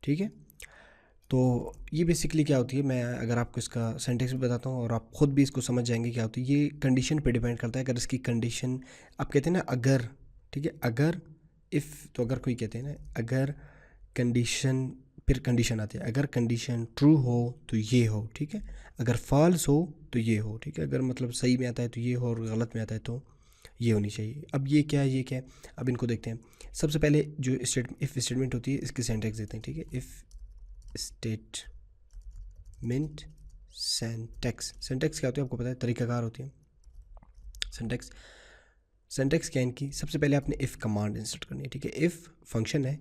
ठीक है। तो ये बेसिकली क्या होती है, मैं अगर आपको इसका सेंटेक्स भी बताता हूँ और आप ख़ुद भी इसको समझ जाएंगे क्या होती है। ये कंडीशन पे डिपेंड करता है। अगर इसकी कंडीशन, आप कहते हैं ना अगर, ठीक है, अगर, इफ़, तो अगर कोई कहते हैं ना अगर कंडीशन, फिर कंडीशन आती है, अगर कंडीशन ट्रू हो तो ये हो, ठीक है, अगर फॉल्स हो तो ये हो, ठीक है, अगर मतलब सही में आता है तो ये हो और गलत में आता है तो ये होनी चाहिए। अब ये क्या है, ये क्या है, अब इनको देखते हैं। सबसे पहले जो इफ़ स्टेटमेंट होती है इसकी सेंटेक्स देते हैं, ठीक है। इफ़ स्टेटमेंट सेंटेक्स क्या होती है आपको पता है, तरीकाकार होती है सेंटेक्स। सेंटेक्स क्या है इनकी, सबसे पहले आपने इफ़ कमांड इंसर्ट करनी है, ठीक है। इफ़ फंक्शन है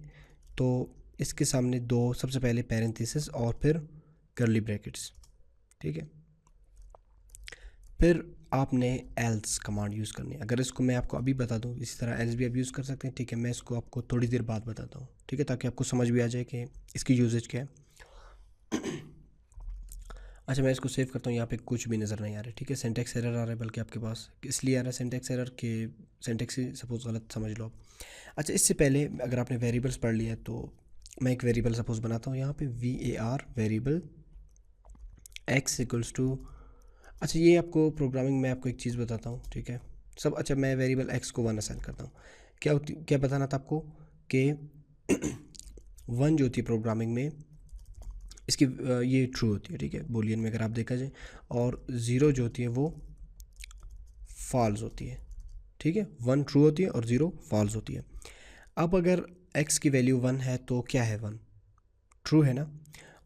तो इसके सामने दो, सबसे पहले पैरेंथेसिस और फिर कर्ली ब्रैकेट्स, ठीक है। फिर आपने एल्स कमांड यूज़ करनी है। अगर इसको मैं आपको अभी बता दूं, इसी तरह एल्स भी आप यूज़ कर सकते हैं, ठीक है। मैं इसको आपको थोड़ी देर बाद बताता हूँ, ठीक है, ताकि आपको समझ भी आ जाए कि इसकी यूजेज क्या है। अच्छा, मैं इसको सेव करता हूँ। यहाँ पे कुछ भी नज़र नहीं आ रहा है, ठीक है। सिंटैक्स एरर आ रहा है बल्कि आपके पास, इसलिए आ रहा है सिंटैक्स एरर के सिंटैक्स ही सपोज़ गलत समझ लो आप। अच्छा, इससे पहले अगर आपने वेरिएबल्स पढ़ लिया तो मैं एक वेरिएबल सपोज़ बनाता हूँ यहाँ पे, var variable x equals to, अच्छा ये आपको प्रोग्रामिंग में आपको एक चीज़ बताता हूँ, ठीक है सब। अच्छा, मैं वेरिएबल x को 1 असाइन करता हूँ। क्या बताना था आपको कि 1 जो होती है प्रोग्रामिंग में इसकी ये ट्रू होती है, ठीक है, बूलियन में अगर आप देखा जाए, और 0 जो होती है वो फॉल्स होती है, ठीक है। 1 ट्रू होती है और 0 फॉल्स होती है। अब अगर x की वैल्यू 1 है तो क्या है, 1 ट्रू है ना।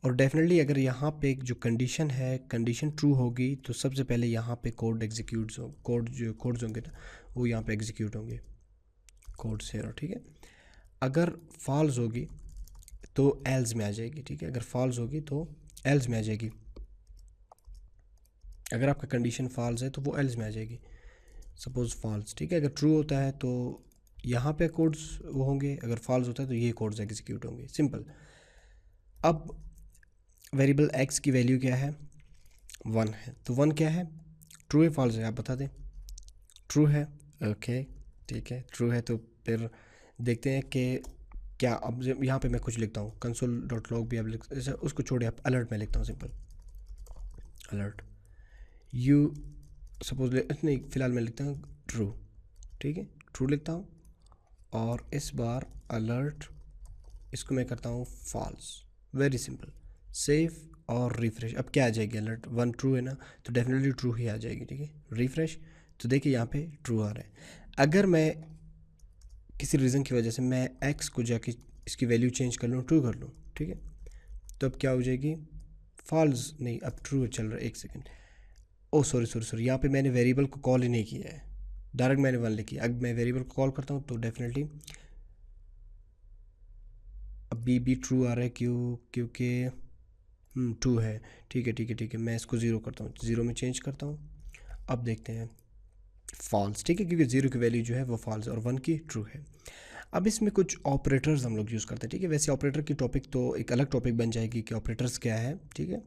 और डेफिनेटली अगर यहाँ पे जो कंडीशन है, कंडीशन ट्रू होगी तो सबसे पहले यहाँ पे कोड एग्जीक्यूट्स हो, कोड्स होंगे ना वो यहाँ पे एग्जीक्यूट होंगे, कोड से, और ठीक है। अगर फॉल्स होगी तो एल्स में आ जाएगी, ठीक है। अगर फॉल्स होगी तो एल्स में आ जाएगी। अगर आपका कंडीशन फॉल्स है तो वो एल्स में आ जाएगी, सपोज फॉल्स, ठीक है। अगर ट्रू होता है तो यहाँ पे कोड्स वो होंगे, अगर फॉल्स होता है तो ये कोड्स एग्जीक्यूट होंगे, सिंपल। अब वेरिएबल x की वैल्यू क्या है, 1 है, तो 1 क्या है, ट्रू है फॉल्स है, आप बता दें। ट्रू है, ओके, ठीक है, ट्रू है। तो फिर देखते हैं कि क्या, अब यहाँ पे मैं कुछ लिखता हूँ, console.log भी आप लिख, उसको छोड़िए, आप अलर्ट में लिखता हूँ, सिंपल अलर्ट यू सपोज नहीं, फ़िलहाल मैं लिखता हूँ ट्रू, ठीक है, ट्रू लिखता हूँ। और इस बार अलर्ट इसको मैं करता हूँ फॉल्स, वेरी सिंपल, सेव और रिफ़्रेश। अब क्या आ जाएगी, अलर्ट 1 ट्रू है ना, तो डेफिनेटली ट्रू ही आ जाएगी, ठीक है। रिफ़्रेश तो देखिए यहाँ पे ट्रू आ रहा है। अगर मैं किसी रीज़न की वजह से मैं x को जाके इसकी वैल्यू चेंज कर लूँ, ट्रू कर लूँ, ठीक है, तो अब क्या हो जाएगी, फॉल्स नहीं, अब ट्रू चल रहा है। एक सेकेंड, ओ सॉरी, यहाँ पे मैंने वेरिएबल को कॉल ही नहीं किया है, डायरेक्ट मैंने 1 लिखी। अब मैं वेरिएबल को कॉल करता हूँ तो डेफिनेटली अब भी ट्रू आ रहा है, क्योंकि 2 है, ठीक है। मैं इसको 0 करता हूँ, 0 में चेंज करता हूँ। अब देखते हैं फॉल्स, ठीक है, क्योंकि 0 की वैल्यू जो है वो फॉल्स और 1 की ट्रू है। अब इसमें कुछ ऑपरेटर्स हम लोग यूज़ करते हैं, ठीक है। वैसे ऑपरेटर की टॉपिक तो एक अलग टॉपिक बन जाएगी कि ऑपरेटर्स क्या है, ठीक है।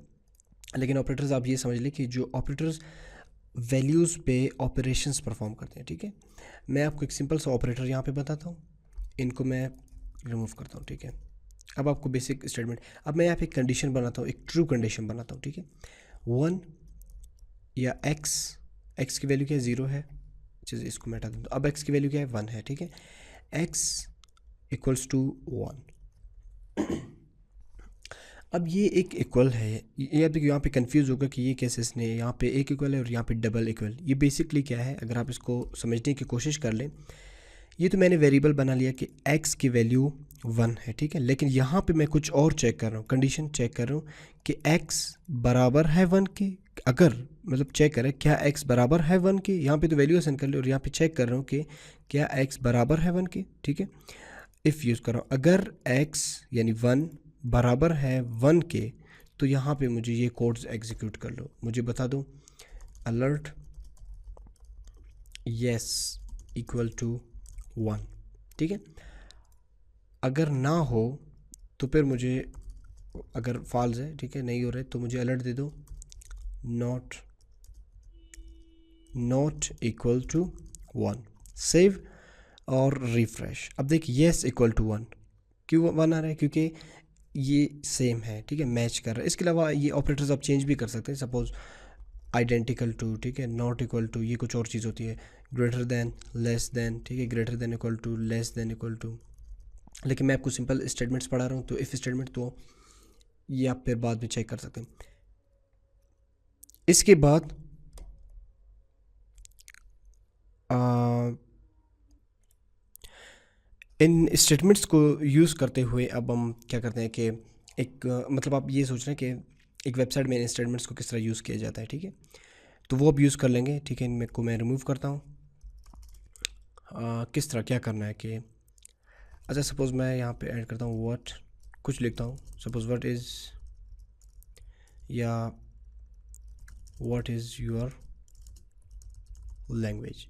लेकिन ऑपरेटर्स आप ये समझ लें कि जो ऑपरेटर्स वैल्यूज़ पे ऑपरेशंस परफॉर्म करते हैं, ठीक है। मैं आपको एक सिंपल सा ऑपरेटर यहाँ पे बताता हूँ, इनको मैं रिमूव करता हूँ, ठीक है। अब आपको बेसिक स्टेटमेंट, अब मैं यहाँ पे एक कंडीशन बनाता हूँ, एक ट्रू कंडीशन बनाता हूँ, ठीक है। 1 या x की वैल्यू क्या है, 0 है, चीज़ इसको मैं हटा दूँ। अब x की वैल्यू क्या है, 1 है, ठीक है। x equals to 1। अब ये एक इक्वल है, ये अब यहाँ पे कंफ्यूज होगा कि ये कैसे, इसने यहाँ पे एक इक्वल है और यहाँ पे डबल इक्वल। ये बेसिकली क्या है, अगर आप इसको समझने की कोशिश कर लें, ये तो मैंने वेरिएबल बना लिया कि x की वैल्यू 1 है, ठीक है। लेकिन यहाँ पे मैं कुछ और चेक कर रहा हूँ, कंडीशन चेक कर रहा हूँ कि x बराबर है 1 के। अगर मतलब चेक करें क्या x बराबर है 1 के, यहाँ पे तो वैल्यू असाइन कर ली और यहाँ पे चेक कर रहा हूँ कि क्या x बराबर है 1 के, ठीक है। इफ़ यूज़ कर रहा हूँ, अगर x यानी 1 बराबर है 1 के, तो यहाँ पे मुझे ये कोड्स एग्जीक्यूट कर लो, मुझे बता दो अलर्ट येस इक्वल टू 1, ठीक है। अगर ना हो तो फिर मुझे, अगर फॉल्स है, ठीक है, नहीं हो रहे, तो मुझे अलर्ट दे दो नॉट इक्वल टू 1, सेव और रिफ्रेश। अब देखिए येस इक्वल टू 1, क्यों 1 आ रहा है, क्योंकि ये सेम है, ठीक है, मैच कर रहा है। इसके अलावा ये ऑपरेटर्स आप चेंज भी कर सकते हैं, सपोज आइडेंटिकल टू, ठीक है, नॉट इक्वल टू, ये कुछ और चीज़ होती है, ग्रेटर देन, लेस देन, ठीक है, greater than, equal to, less than, equal to. लेकिन मैं आपको सिंपल स्टेटमेंट्स पढ़ा रहा हूँ, तो इफ़ स्टेटमेंट तो ये आप फिर बाद में चेक कर सकते हैं। इसके बाद इन स्टेटमेंट्स को यूज़ करते हुए अब हम क्या करते हैं कि एक मतलब आप ये सोच रहे हैं कि एक वेबसाइट में इन स्टेटमेंट्स को किस तरह यूज़ किया जाता है, ठीक है, तो वो अब यूज़ कर लेंगे, ठीक है। इनमें को मैं रिमूव करता हूँ। किस तरह क्या करना है कि अच्छा सपोज़ मैं यहाँ पे ऐड करता हूँ व्हाट, कुछ लिखता हूँ, सपोज़ व्हाट इज़ या what is your language,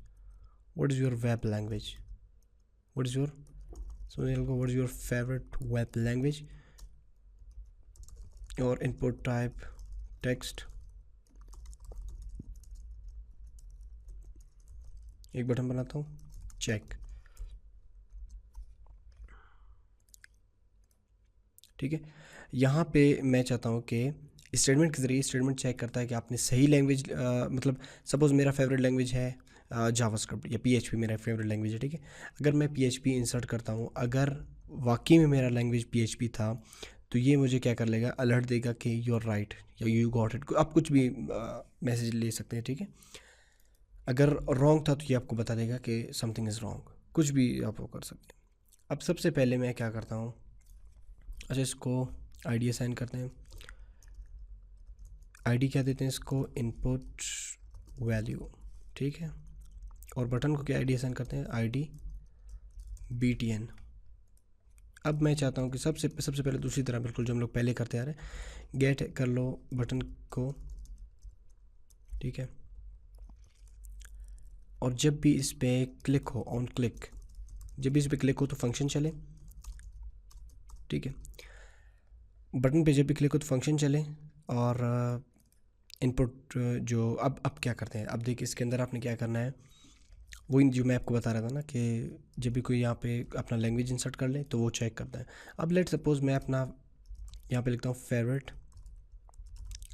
what is your web language, what is your, Sunil को what is your favourite web language, और इनपुट टाइप टेक्स्ट, एक बटन बनाता हूँ चेक, ठीक है। यहाँ पे मैं चाहता हूँ कि स्टेटमेंट के ज़रिए स्टेटमेंट चेक करता है कि आपने सही लैंग्वेज मतलब सपोज़ मेरा फेवरेट लैंग्वेज है जावास्क्रिप्ट या पीएचपी मेरा फेवरेट लैंग्वेज है, ठीक है। अगर मैं पीएचपी इंसर्ट करता हूँ, अगर वाकई में मेरा लैंग्वेज पीएचपी था, तो ये मुझे क्या कर लेगा, अलर्ट देगा कि यू आर राइट या यू गॉट इट, आप कुछ भी मैसेज ले सकते हैं, ठीक है। अगर रॉन्ग था तो ये आपको बता देगा कि समथिंग इज़ रॉन्ग, कुछ भी आप वो कर सकते हैं। अब सबसे पहले मैं क्या करता हूँ, अच्छा इसको आईडी असाइन करते हैं, आईडी क्या देते हैं इसको, इनपुट वैल्यू, ठीक है, और बटन को क्या आईडी असाइन करते हैं, आईडी BTN। अब मैं चाहता हूँ कि सबसे पहले दूसरी तरह बिल्कुल जो हम लोग पहले करते आ रहे हैं, गेट कर लो बटन को, ठीक है, और जब भी इस पर क्लिक हो, ऑन क्लिक, जब भी इस पर क्लिक हो तो फंक्शन चले, ठीक है, बटन पे जब भी क्लिक हो तो फंक्शन चले, और इनपुट जो अब क्या करते हैं, अब देखिए इसके अंदर आपने क्या करना है, वही जो मैं आपको बता रहा था ना कि जब भी कोई यहाँ पे अपना लैंग्वेज इंसर्ट कर ले तो वो चेक करता है। अब लेट सपोज़ मैं अपना यहाँ पे लिखता हूँ फेवरेट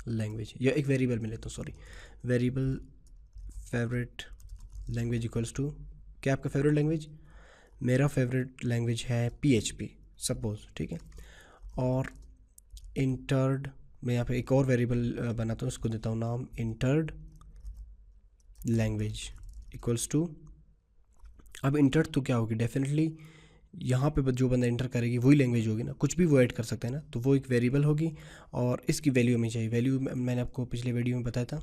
लैंग्वेज, या एक वेरिएबल में लेता हूँ, sorry, variable favourite language equals to क्या, आपका फेवरेट लैंग्वेज, मेरा फेवरेट लैंग्वेज है PHP सपोज़, ठीक है, और इंटर्ड, मैं यहाँ पे एक और वेरिएबल बनाता हूँ, उसको देता हूँ नाम इंटर्ड लैंग्वेज इक्वल्स टू, अब इंटर तो क्या होगी, डेफिनेटली यहाँ पे जो बंदा इंटर करेगी वही लैंग्वेज होगी ना, कुछ भी वो ऐड कर सकते हैं ना, तो वो एक वेरिएबल होगी और इसकी वैल्यू हमें चाहिए। वैल्यू मैंने आपको पिछले वीडियो में बताया था,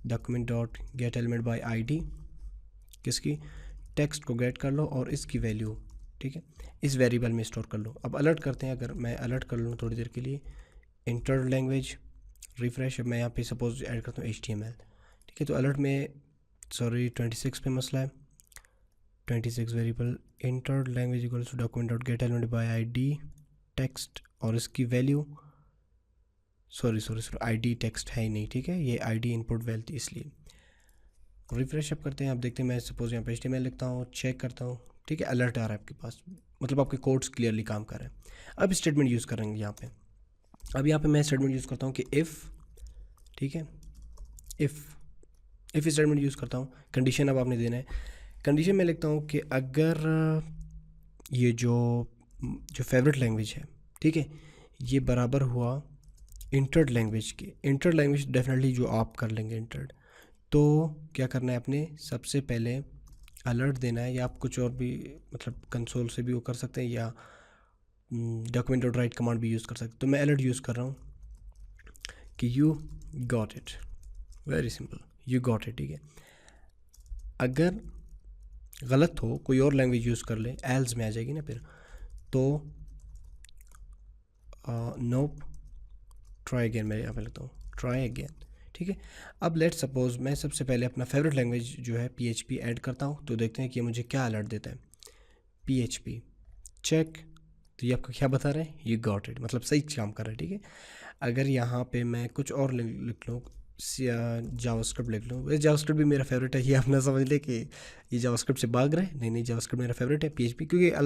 document dot get element by ID, किसकी, टेक्स्ट को गेट कर लो और इसकी वैल्यू, ठीक है, इस वेरिएबल में स्टोर कर लो। अब अलर्ट करते हैं, अगर मैं अलर्ट कर लूँ थोड़ी देर के लिए, इंटर लैंग्वेज रिफ्रेश, अब मैं यहाँ पे सपोज ऐड करता हूँ HTML, ठीक है, तो अलर्ट में सॉरी 26 पे मसला है, 26 variable inter language equals to document dot get element by ID text और इसकी वैल्यू, सॉरी आईडी टेक्स्ट है ही नहीं, ठीक है, ये आईडी इनपुट वैल्यू थी, इसलिए रिफ्रेश अप करते हैं। आप देखते हैं मैं सपोज यहाँ पे HTML लिखता हूँ, चेक करता हूँ, ठीक है, अलर्ट आ रहा है आपके पास, मतलब आपके कोड्स क्लियरली काम कर रहे हैं। अब स्टेटमेंट यूज़ करेंगे यहाँ पे, अब यहाँ पे मैं स्टेटमेंट यूज़ करता हूँ कि इफ़, ठीक है, इफ़ स्टेटमेंट यूज़ करता हूँ, कंडीशन अब आपने देना है, कंडीशन में लिखता हूँ कि अगर ये जो फेवरेट लैंग्वेज है, ठीक है, ये बराबर हुआ इंटर्ड लैंग्वेज के, इंटर्ड लैंग्वेज डेफिनेटली जो आप कर लेंगे इंटर्ड, तो क्या करना है, अपने सबसे पहले अलर्ट देना है, या आप कुछ और भी मतलब कंसोल से भी वो कर सकते हैं, या डॉक्यूमेंट डॉट राइट कमांड भी यूज़ कर सकते हैं। तो मैं अलर्ट यूज़ कर रहा हूँ कि you got it, very simple, you got it, ठीक है। अगर गलत हो, कोई और लैंग्वेज यूज़ कर ले, एल्स में आ जाएगी ना फिर, तो नोप, ट्राई अगेन, मैं यहाँ पे लिखता हूँ ट्राई अगेन, ठीक है। अब लेट सपोज मैं सबसे पहले अपना फेवरेट लैंग्वेज जो है PHP ऐड करता हूँ, तो देखते हैं कि मुझे क्या अलर्ट देता है, PHP चेक, तो ये आपको क्या बता रहे हैं, यू गॉट इट, मतलब सही काम कर रहा है, ठीक है। अगर यहाँ पे मैं कुछ और लिख लूँ, जावास्क्रिप्ट लिख लूँ, वैसे जावास्क्रिप्ट भी मेरा फेवरेट है, ये आप ना समझ ले कि ये जावास्क्रिप्ट से भाग रहे हैं, नहीं जावास्क्रिप्ट मेरा फेवरेट है, PHP, क्योंकि आई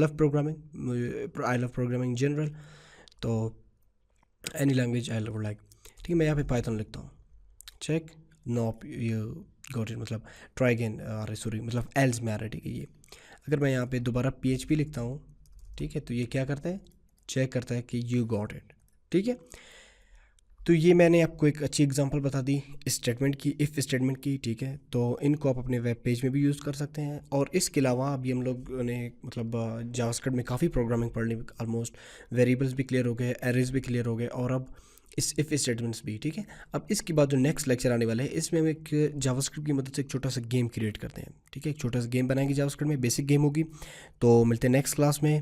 लव प्रोग्रामिंग जनरल, तो any language I would like. ठीक है, मैं यहाँ पे पाइथन लिखता हूँ, check, no you got it, मतलब ट्राई अगेन, अरे सॉरी मतलब एल्स में आ रहा है। ठीक है, ये अगर मैं यहाँ पे दोबारा PHP लिखता हूँ, ठीक है, तो ये क्या करता है, चेक करता है कि यू गॉट इट। ठीक है, तो ये मैंने आपको एक अच्छी एग्जांपल बता दी स्टेटमेंट की, इफ़ स्टेटमेंट की। ठीक है, तो इनको आप अपने वेब पेज में भी यूज़ कर सकते हैं। और इसके अलावा अभी हम लोग ने मतलब जावास्क्रिप्ट में काफ़ी प्रोग्रामिंग पढ़ ली ऑलमोस्ट, वेरिएबल्स भी क्लियर हो गए, एरेज भी क्लियर हो गए, और अब इस इफ़ स्टेटमेंट्स भी। ठीक है, अब इसके बाद जो नेक्स्ट लेक्चर आने वाला है, इसमें हम एक जावास्क्रिप्ट की मदद से एक छोटा सा गेम क्रिएट करते हैं। ठीक है, एक छोटा सा गेम बनाएंगे जावास्क्रिप्ट में, बेसिक गेम होगी। तो मिलते हैं नेक्स्ट क्लास में।